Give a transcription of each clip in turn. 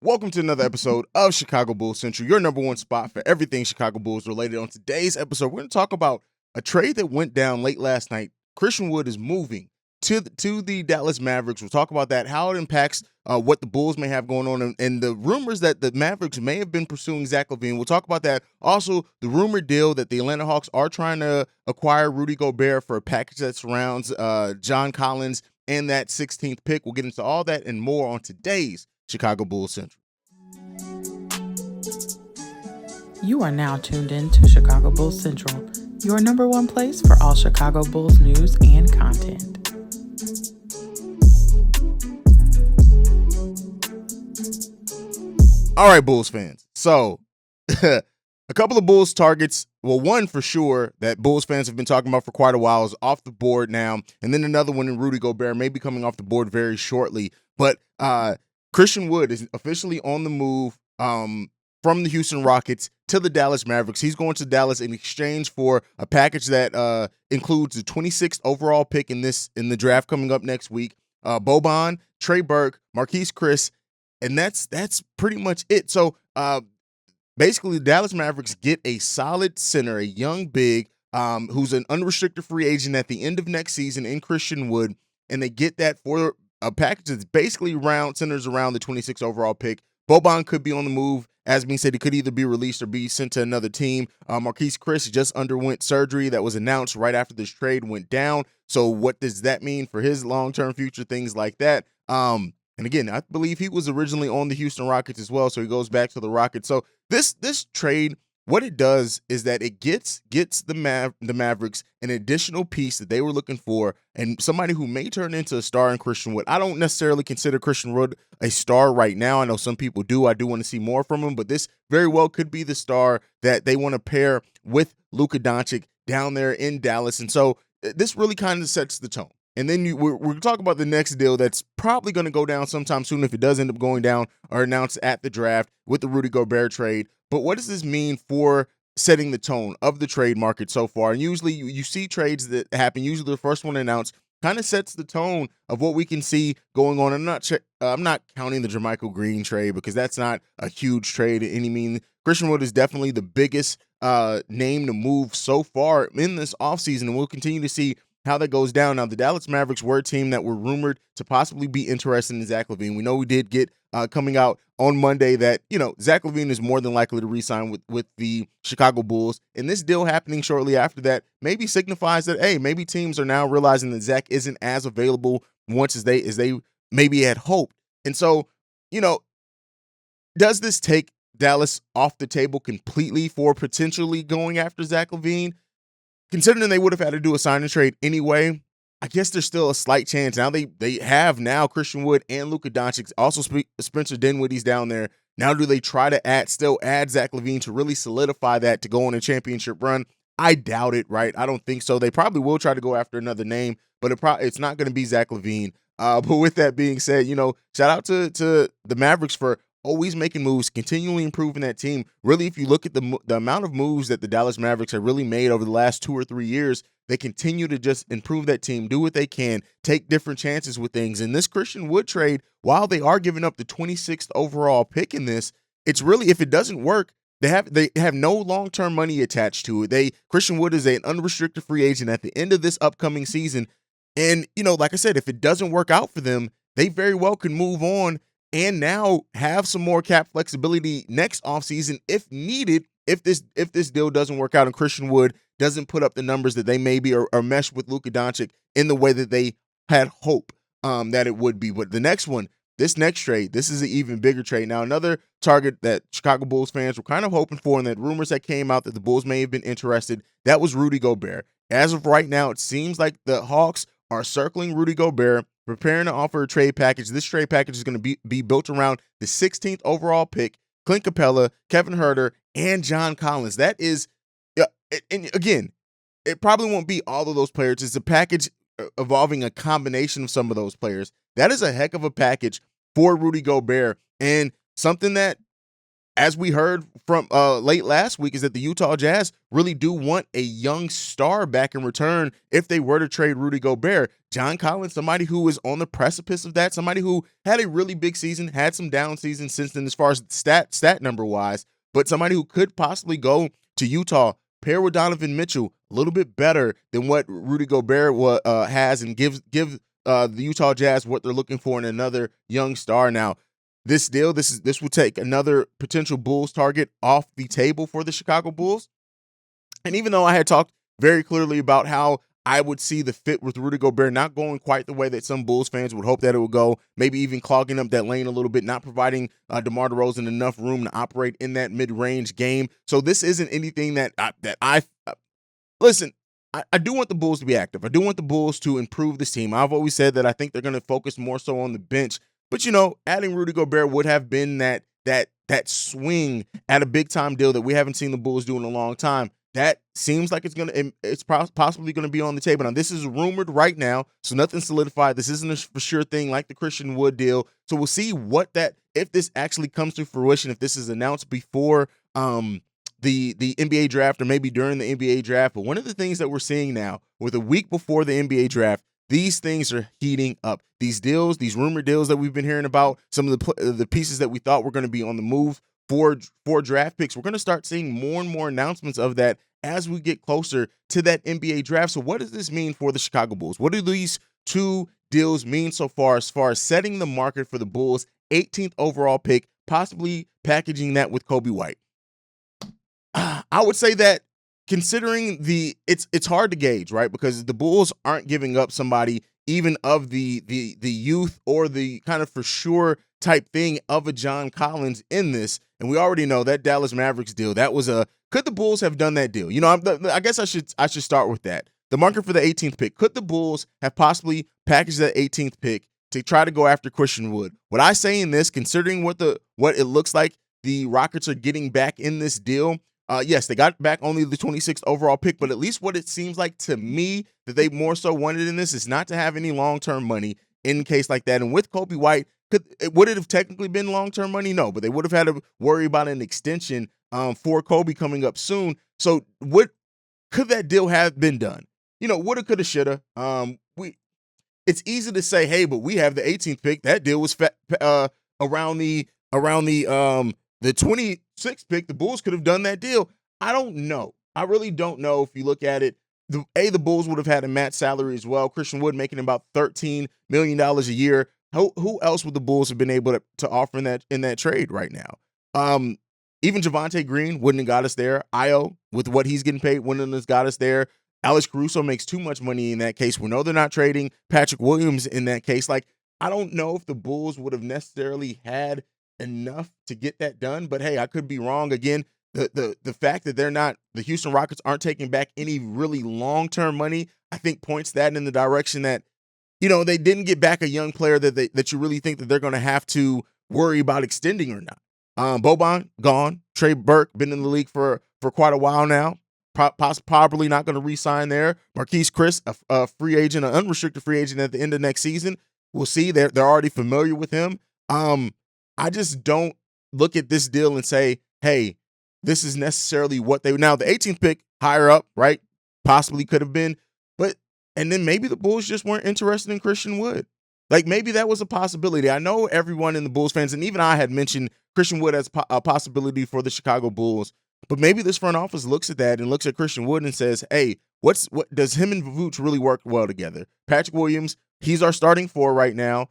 Welcome to another episode of Chicago Bulls Central, your number one spot for everything Chicago Bulls related. On today's episode, we're going to talk about a trade that went down late last night. Christian Wood is moving to the Dallas Mavericks. We'll talk about that, how it impacts what the Bulls may have going on, and the rumors that the Mavericks may have been pursuing Zach LaVine. We'll talk about that. Also, the rumored deal that the Atlanta Hawks are trying to acquire Rudy Gobert for a package that surrounds John Collins and that 16th pick. We'll get into all that and more on today's Chicago Bulls Central. You are now tuned in to Chicago Bulls Central, your number one place for all Chicago Bulls news and content. All right, Bulls fans. So, a couple of Bulls targets. Well, one for sure that Bulls fans have been talking about for quite a while is off the board now. And then another one in Rudy Gobert may be coming off the board very shortly. But Christian Wood is officially on the move from the Houston Rockets to the Dallas Mavericks. He's going to Dallas in exchange for a package that includes the 26th overall pick in the draft coming up next week. Boban, Trey Burke, Marquise Chris, and that's pretty much it. So basically, the Dallas Mavericks get a solid center, a young big who's an unrestricted free agent at the end of next season in Christian Wood, and they get that for a package that's basically centers around the 26th overall pick. Boban could be on the move. As being said, he could either be released or be sent to another team. Marquise Chris just underwent surgery that was announced right after this trade went down. So what does that mean for his long-term future, things like that? And again, I believe he was originally on the Houston Rockets as well, so he goes back to the Rockets. So this trade, what it does is that it gets the Mavericks an additional piece that they were looking for, and somebody who may turn into a star in Christian Wood. I don't necessarily consider Christian Wood a star right now. I know some people do. I do want to see more from him, but this very well could be the star that they want to pair with Luka Doncic down there in Dallas. And so this really kind of sets the tone. And then we're going to talk about the next deal that's probably going to go down sometime soon if it does end up going down or announced at the draft with the Rudy Gobert trade. But what does this mean for setting the tone of the trade market so far? And usually you see trades that happen. Usually the first one announced kind of sets the tone of what we can see going on. I'm not counting the Jermichael Green trade because that's not a huge trade in any means. Christian Wood is definitely the biggest name to move so far in this offseason, and we'll continue to see how that goes down. Now, the Dallas Mavericks were a team that were rumored to possibly be interested in Zach LaVine. We know we did get coming out on Monday that, Zach LaVine is more than likely to re-sign with the Chicago Bulls. And this deal happening shortly after that maybe signifies that, hey, maybe teams are now realizing that Zach isn't as available once as they maybe had hoped. And so, does this take Dallas off the table completely for potentially going after Zach LaVine? Considering they would have had to do a sign and trade anyway, I guess there's still a slight chance. Now they have now Christian Wood and Luka Doncic, also Spencer Dinwiddie's down there. Now do they try to still add Zach LaVine to really solidify that to go on a championship run? I doubt it, right? I don't think so. They probably will try to go after another name, but it's not going to be Zach LaVine. But with that being said, shout out to the Mavericks for always making moves, continually improving that team. Really, if you look at the amount of moves that the Dallas Mavericks have really made over the last 2 or 3 years, they continue to just improve that team, do what they can, take different chances with things. In this Christian Wood trade, while they are giving up the 26th overall pick in this, it's really, if it doesn't work, they have no long-term money attached to it. Christian Wood is an unrestricted free agent at the end of this upcoming season. And, like I said, if it doesn't work out for them, they very well can move on and now have some more cap flexibility next offseason if needed, if this deal doesn't work out and Christian Wood doesn't put up the numbers that they maybe or mesh with Luka Doncic in the way that they had hope that it would be. But this next trade, this is an even bigger trade. Now, another target that Chicago Bulls fans were kind of hoping for, and that rumors that came out that the Bulls may have been interested, that was Rudy Gobert. As of right now, it seems like the Hawks are circling Rudy Gobert, preparing to offer a trade package. This trade package is going to be built around the 16th overall pick, Clint Capella, Kevin Huerter, and John Collins. That is, and again, it probably won't be all of those players. It's a package involving a combination of some of those players. That is a heck of a package for Rudy Gobert, and something that as we heard from late last week, is that the Utah Jazz really do want a young star back in return if they were to trade Rudy Gobert. John Collins, somebody who is on the precipice of that, somebody who had a really big season, had some down seasons since then as far as stat number wise, but somebody who could possibly go to Utah, pair with Donovan Mitchell, a little bit better than what Rudy Gobert has, and give the Utah Jazz what they're looking for in another young star. Now, this deal, this will take another potential Bulls target off the table for the Chicago Bulls. And even though I had talked very clearly about how I would see the fit with Rudy Gobert not going quite the way that some Bulls fans would hope that it would go, maybe even clogging up that lane a little bit, not providing DeMar DeRozan enough room to operate in that mid-range game. So this isn't anything that I listen, I do want the Bulls to be active. I do want the Bulls to improve this team. I've always said that I think they're going to focus more so on the bench. But, adding Rudy Gobert would have been that swing at a big-time deal that we haven't seen the Bulls do in a long time. That seems like it's possibly going to be on the table. Now, this is rumored right now, so nothing's solidified. This isn't a for sure thing like the Christian Wood deal. So we'll see if this actually comes to fruition, if this is announced before the NBA draft or maybe during the NBA draft. But one of the things that we're seeing now, with a week before the NBA draft, these things are heating up. These deals, these rumored deals that we've been hearing about, some of the pieces that we thought were going to be on the move for draft picks, we're going to start seeing more and more announcements of that as we get closer to that NBA draft. So what does this mean for the Chicago Bulls? What do these two deals mean so far as setting the market for the Bulls' 18th overall pick, possibly packaging that with Coby White? I would say that considering it's hard to gauge, right? Because the Bulls aren't giving up somebody even of the youth or the kind of for sure type thing of a John Collins in this. And we already know that Dallas Mavericks deal, could the Bulls have done that deal? I guess I should start with that. The market for the 18th pick, could the Bulls have possibly packaged that 18th pick to try to go after Christian Wood? What I say in this, considering what it looks like the Rockets are getting back in this deal, yes, they got back only the 26th overall pick, but at least what it seems like to me that they more so wanted in this is not to have any long-term money in case like that. And with Coby White, would it have technically been long-term money? No, but they would have had to worry about an extension for Coby coming up soon. So could that deal have been done? Woulda, coulda, shoulda. It's easy to say, hey, but we have the 18th pick. That deal was around the 26th pick. The Bulls could have done that deal. I don't know. I really don't know. If you look at it, the Bulls would have had a match salary as well. Christian Wood making about $13 million a year. Who else would the Bulls have been able to offer in that trade right now? Even Javonte Green wouldn't have got us there. Io, with what he's getting paid, wouldn't have got us there. Alex Caruso makes too much money in that case. We know they're not trading Patrick Williams in that case. I don't know if the Bulls would have necessarily had enough to get that done, but hey, I could be wrong. Again, the fact that the Houston Rockets aren't taking back any really long-term money, I think points that in the direction that, they didn't get back a young player that you really think that they're going to have to worry about extending or not. Boban, gone. Trey Burke, been in the league for quite a while now. Probably not going to re-sign there. Marquise Chris, a free agent, an unrestricted free agent at the end of next season. We'll see. They're already familiar with him. I just don't look at this deal and say, hey, this is necessarily what now the 18th pick higher up, right? Possibly could have been, and then maybe the Bulls just weren't interested in Christian Wood. Maybe that was a possibility. I know everyone in the Bulls fans, and even I had mentioned Christian Wood as a possibility for the Chicago Bulls, but maybe this front office looks at that and looks at Christian Wood and says, hey, what does him and Vooch really work well together? Patrick Williams, he's our starting four right now.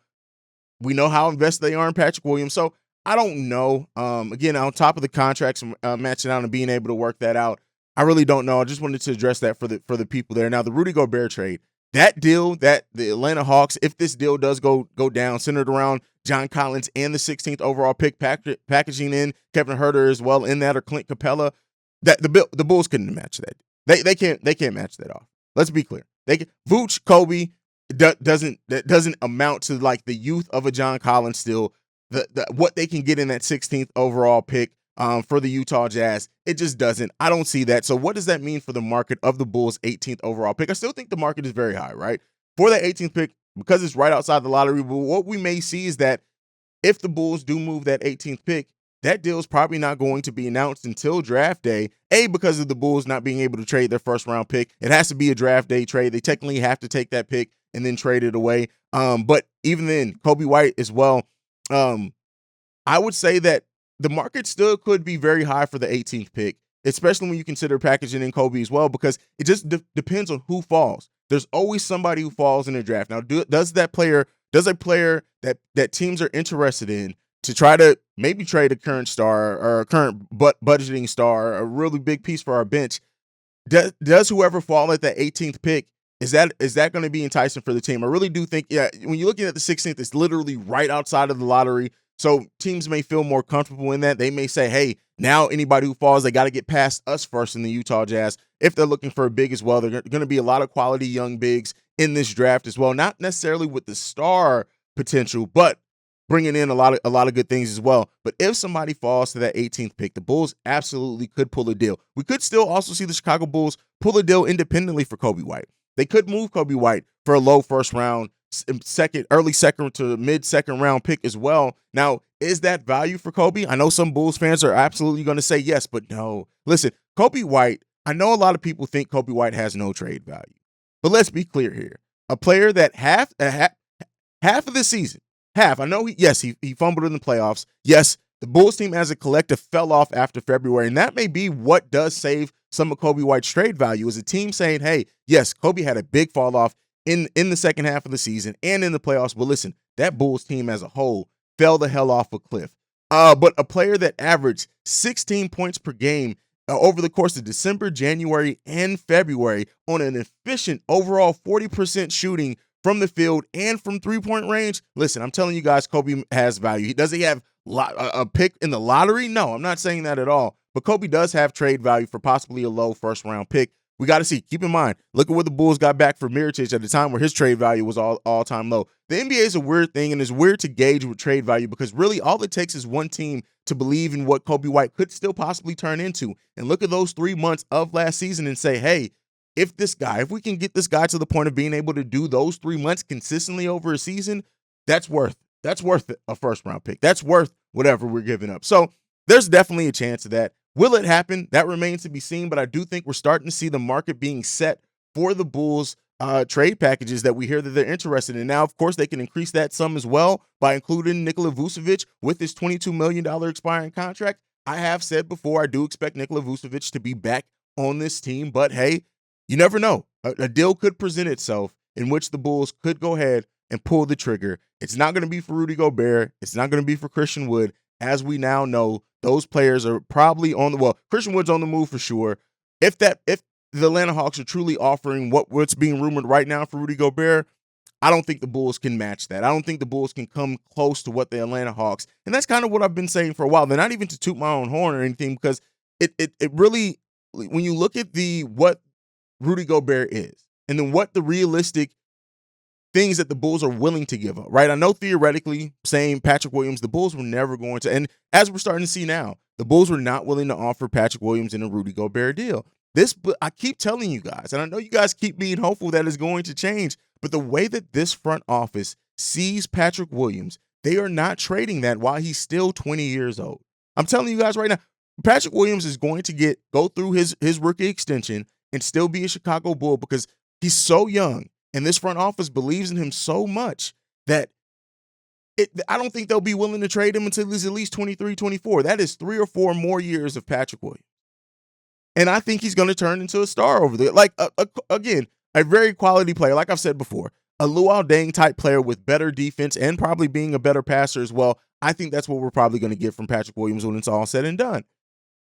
We know how invested they are in Patrick Williams. So I don't know. Again, on top of the contracts matching out and being able to work that out, I really don't know. I just wanted to address that for the people there. Now, the Rudy Gobert trade, that deal, that the Atlanta Hawks, if this deal does go down, centered around John Collins and the 16th overall pick, packaging in Kevin Huerter as well in that, or Clint Capella, that the Bulls couldn't match that. They can't match that off. Let's be clear. Vooch, Coby doesn't amount to the youth of a John Collins still. What they can get in that 16th overall pick for the Utah Jazz, it just doesn't. I don't see that. So what does that mean for the market of the Bulls' 18th overall pick? I still think the market is very high, right? For that 18th pick, because it's right outside the lottery, but what we may see is that if the Bulls do move that 18th pick, that deal is probably not going to be announced until draft day. Because of the Bulls not being able to trade their first round pick. It has to be a draft day trade. They technically have to take that pick and then trade it away. But even then, Kobe White as well. I would say that the market still could be very high for the 18th pick, especially when you consider packaging in Kobe as well, because it just depends on who falls. There's always somebody who falls in the draft. Now, does a player that teams are interested in to try to maybe trade a current star or a current budgeting star, a really big piece for our bench, does whoever fall at that 18th pick, is that going to be enticing for the team? I really do think, when you're looking at the 16th, it's literally right outside of the lottery. So teams may feel more comfortable in that. They may say, hey, now anybody who falls, they got to get past us first in the Utah Jazz. If they're looking for a big as well, they're going to be a lot of quality young bigs in this draft as well. Not necessarily with the star potential, but bringing in a lot of good things as well. But if somebody falls to that 18th pick, the Bulls absolutely could pull a deal. We could still also see the Chicago Bulls pull a deal independently for Kobe White. They could move Kobe White for a low first round, early second to mid second round pick as well. Now, is that value for Kobe? I know some Bulls fans are absolutely going to say yes, but no. Listen, Kobe White, I know a lot of people think Kobe White has no trade value, but let's be clear here. A player that half of the season, I know he fumbled in the playoffs. Yes, the Bulls team as a collective fell off after February, and that may be what does save some of Kobe White's trade value, is a team saying, hey, yes, Kobe had a big fall off in the second half of the season and in the playoffs, but listen, that Bulls team as a whole fell the hell off a cliff. But a player that averaged 16 points per game over the course of December, January, and February on an efficient overall 40% shooting from the field and from three-point range. Listen, I'm telling you guys, Kobe has value. Does he have a pick in the lottery? No, I'm not saying that at all. But Kobe does have trade value for possibly a low first-round pick. We got to see. Keep in mind, look at what the Bulls got back for Mirotic at the time where his trade value was all-time low. The NBA is a weird thing, and it's weird to gauge with trade value because really all it takes is one team to believe in what Kobe White could still possibly turn into. And look at those 3 months of last season and say, hey, if we can get this guy to the point of being able to do those 3 months consistently over a season, that's worth a first-round pick. That's worth whatever we're giving up. So there's definitely a chance of that. Will it happen? That remains to be seen, but I do think we're starting to see the market being set for the Bulls trade packages that we hear that they're interested in. Now, of course, they can increase that sum as well by including Nikola Vucevic with his $22 million expiring contract. I have said before, I do expect Nikola Vucevic to be back on this team, but hey, you never know. A deal could present itself in which the Bulls could go ahead and pull the trigger. It's not going to be for Rudy Gobert. It's not going to be for Christian Wood. As we now know, those players are probably Christian Wood's on the move for sure. If the Atlanta Hawks are truly offering what's being rumored right now for Rudy Gobert, I don't think the Bulls can match that. I don't think the Bulls can come close to what the Atlanta Hawks, and that's kind of what I've been saying for a while. They're not even to toot my own horn or anything, because it really, when you look at what Rudy Gobert is, and then what the realistic things that the Bulls are willing to give up, right? I know theoretically, saying Patrick Williams, the Bulls were never going to, and as we're starting to see now, the Bulls were not willing to offer Patrick Williams in a Rudy Gobert deal. I keep telling you guys, and I know you guys keep being hopeful that it's going to change, but the way that this front office sees Patrick Williams, they are not trading that while he's still 20 years old. I'm telling you guys right now, Patrick Williams is going to go through his rookie extension and still be a Chicago Bull because he's so young. And this front office believes in him so much that I don't think they'll be willing to trade him until he's at least 23, 24. That is 3 or 4 more years of Patrick Williams. And I think he's going to turn into a star over there. Like, again, a very quality player. Like I've said before, a Luol Deng type player with better defense and probably being a better passer as well. I think that's what we're probably going to get from Patrick Williams when it's all said and done.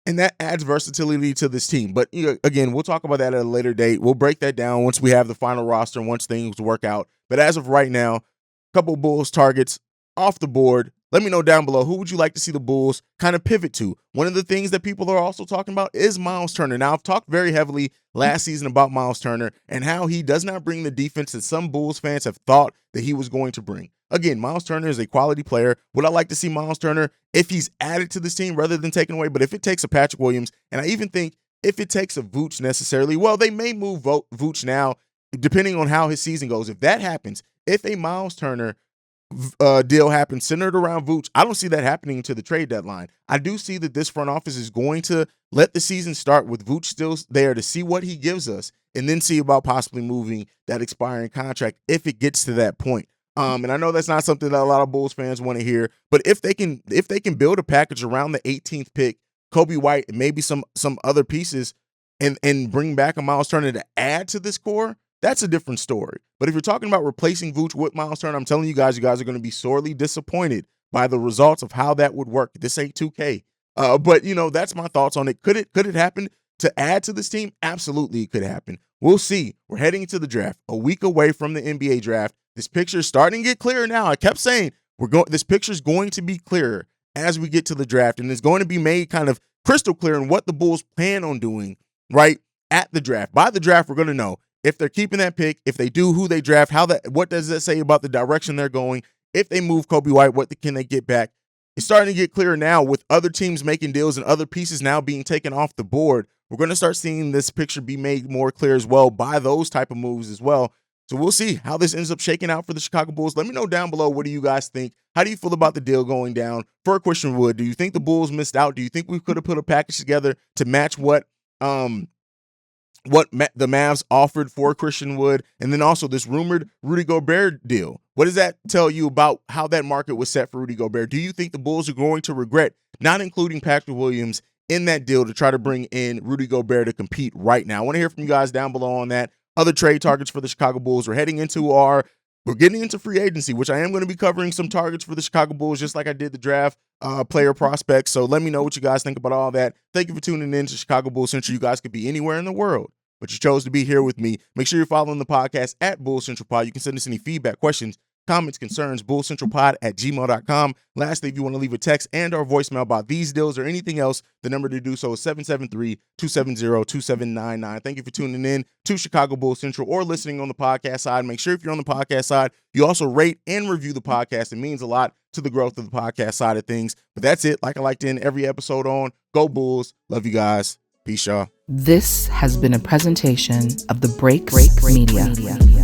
And that adds versatility to this team. But again, we'll talk about that at a later date. We'll break that down once we have the final roster and once things work out. But as of right now, a couple Bulls targets off the board. Let me know down below, who would you like to see the Bulls kind of pivot to? One of the things that people are also talking about is Miles Turner. Now, I've talked very heavily last season about Miles Turner and how he does not bring the defense that some Bulls fans have thought that he was going to bring. Again, Miles Turner is a quality player. Would I like to see Miles Turner if he's added to this team rather than taken away? But if it takes a Patrick Williams, and I even think if it takes a Vooch necessarily, well, they may move Vooch now, depending on how his season goes. If that happens, if a Miles Turner deal happen centered around Vooch. I don't see that happening to the trade deadline. I do see that this front office is going to let the season start with Vooch still there to see what he gives us, and then see about possibly moving that expiring contract if it gets to that point. And I know that's not something that a lot of Bulls fans want to hear, but if they can build a package around the 18th pick, Kobe White, and maybe some other pieces, and bring back a Miles Turner to add to this core, that's a different story. But if you're talking about replacing Vooch with Miles Turner, I'm telling you guys are going to be sorely disappointed by the results of how that would work. This ain't 2K. But that's my thoughts on it. Could it happen to add to this team? Absolutely, it could happen. We'll see. We're heading into the draft, a week away from the NBA draft. This picture is starting to get clearer now. I kept saying this picture is going to be clearer as we get to the draft, and it's going to be made kind of crystal clear in what the Bulls plan on doing right at the draft. By the draft, we're going to know if they're keeping that pick, if they do, who they draft, what does that say about the direction they're going? If they move Kobe White, can they get back? It's starting to get clearer now with other teams making deals and other pieces now being taken off the board. We're going to start seeing this picture be made more clear as well by those type of moves as well. So we'll see how this ends up shaking out for the Chicago Bulls. Let me know down below, what do you guys think? How do you feel about the deal going down for Christian Wood? Do you think the Bulls missed out? Do you think we could have put a package together to match what the Mavs offered for Christian Wood? And then also this rumored Rudy Gobert deal. What does that tell you about how that market was set for Rudy Gobert? Do you think the Bulls are going to regret not including Patrick Williams in that deal to try to bring in Rudy Gobert to compete right now? I want to hear from you guys down below on that. Other trade targets for the Chicago Bulls. We're getting into free agency, which I am going to be covering some targets for the Chicago Bulls, just like I did the draft player prospects. So let me know what you guys think about all that. Thank you for tuning in to Chicago Bulls Central. You guys could be anywhere in the world, but you chose to be here with me. Make sure you're following the podcast at Bulls Central Pod. You can send us any feedback, questions, comments, concerns, bullcentralpod@gmail.com. Lastly, if you want to leave a text and or voicemail about these deals or anything else, the number to do so is 773-270-2799. Thank you for tuning in to Chicago Bulls Central or listening on the podcast side. Make sure if you're on the podcast side, you also rate and review the podcast. It means a lot to the growth of the podcast side of things. But that's it. Like I like to end every episode on, go Bulls. Love you guys. Peace, y'all. This has been a presentation of the Break Media.